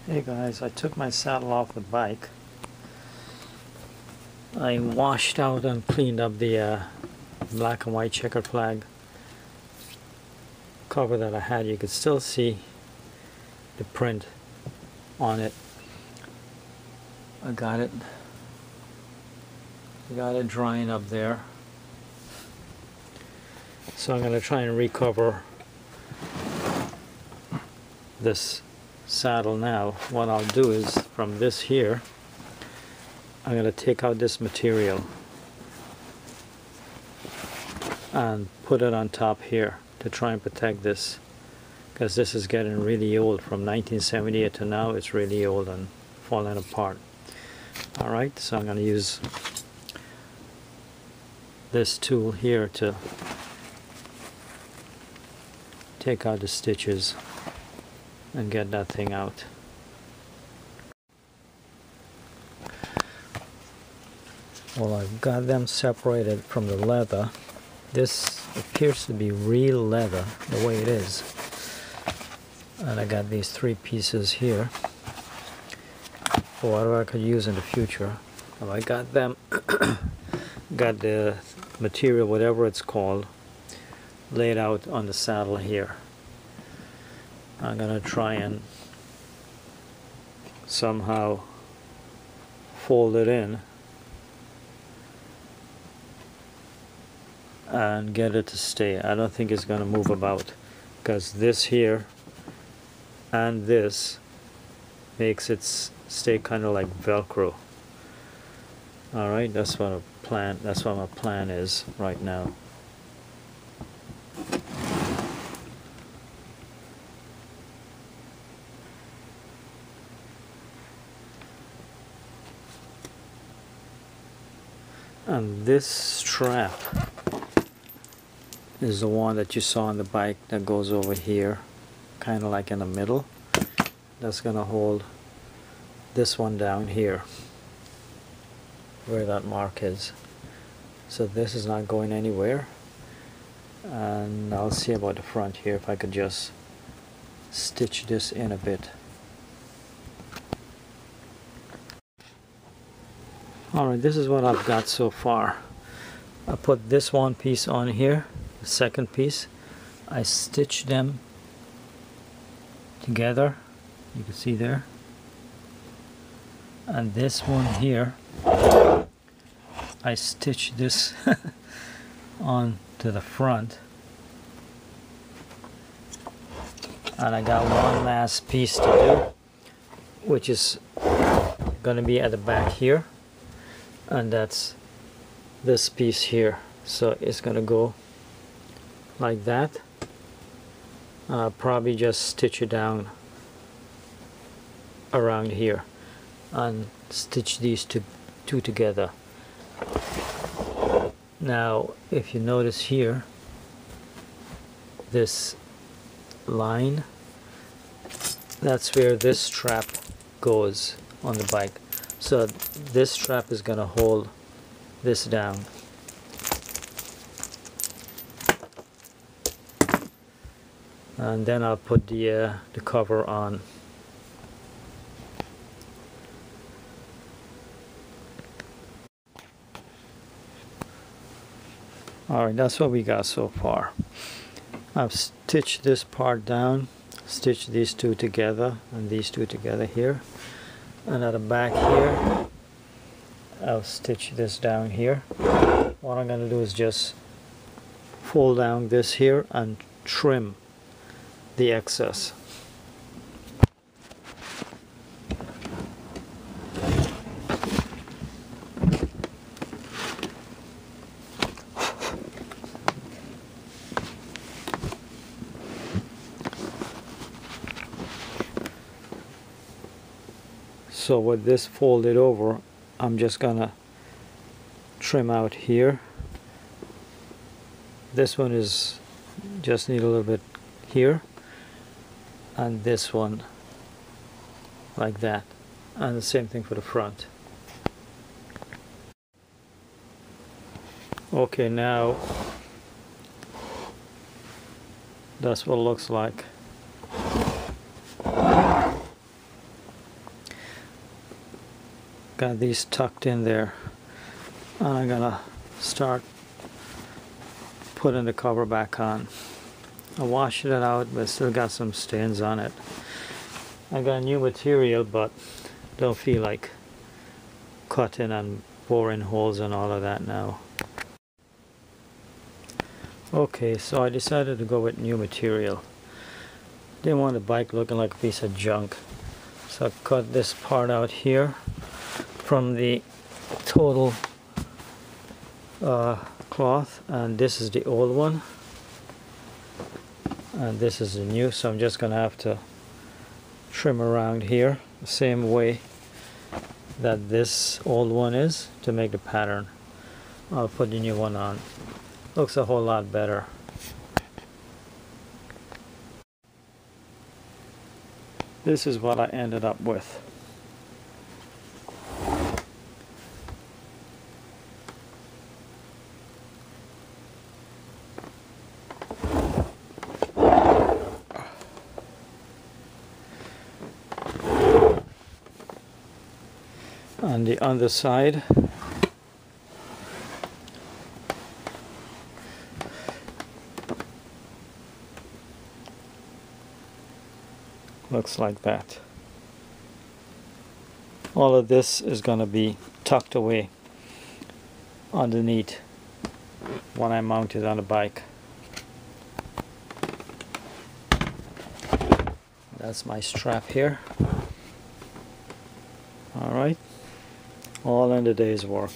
Hey guys, I took my saddle off the bike. I washed out and cleaned up the black and white checker flag cover that I had. You could still see the print on it. I got it drying up there. So I'm going to try and recover this saddle now. What I'll do is, from this here, I'm going to take out this material and put it on top here to try and protect this, because this is getting really old. From 1978 to now, it's really old and falling apart. Alright, so I'm going to use this tool here to take out the stitches and get that thing out. Well, I've got them separated from the leather. This appears to be real leather the way it is, and I got these three pieces here for whatever I could use in the future. Well, I got them got the material, whatever it's called, laid out on the saddle here. I'm gonna try and somehow fold it in and get it to stay. I don't think it's gonna move about, because this here and this makes it stay kind of like Velcro. Alright, that's what my plan is right now. And this strap is the one that you saw on the bike that goes over here, kind of like in the middle. That's gonna hold this one down here where that mark is. So this is not going anywhere. And I'll see about the front here, if I could just stitch this in a bit. Alright, this is what I've got so far. I put this one piece on here, the second piece. I stitched them together, you can see there. And this one here, I stitched this on to the front. And I got one last piece to do, which is going to be at the back here. And that's this piece here. So it's going to go like that. I'll probably just stitch it down around here and stitch these two together. Now if you notice here, this line, that's where this strap goes on the bike. So this strap is going to hold this down. And then I'll put the cover on. Alright, that's what we got so far. I've stitched this part down, stitched these two together and these two together here. And at the back here, I'll stitch this down here. What I'm going to do is just fold down this here and trim the excess. So with this folded over, I'm just gonna trim out here. This one is just need a little bit here, and this one like that, and the same thing for the front. Okay, now that's what it looks like. got these tucked in there, and I'm gonna start putting the cover back on. I washed it out, but still got some stains on it. I got new material, but don't feel like cutting and boring holes and all of that now. Okay, so I decided to go with new material. Didn't want the bike looking like a piece of junk, so I cut this part out here from the total cloth, and this is the old one and this is the new, so I'm just gonna have to trim around here the same way that this old one is to make the pattern. I'll put the new one on. Looks a whole lot better. This is what I ended up with. On the underside, looks like that. All of this is going to be tucked away underneath when I mount it on the bike. That's my strap here. Alright, all in the day's work.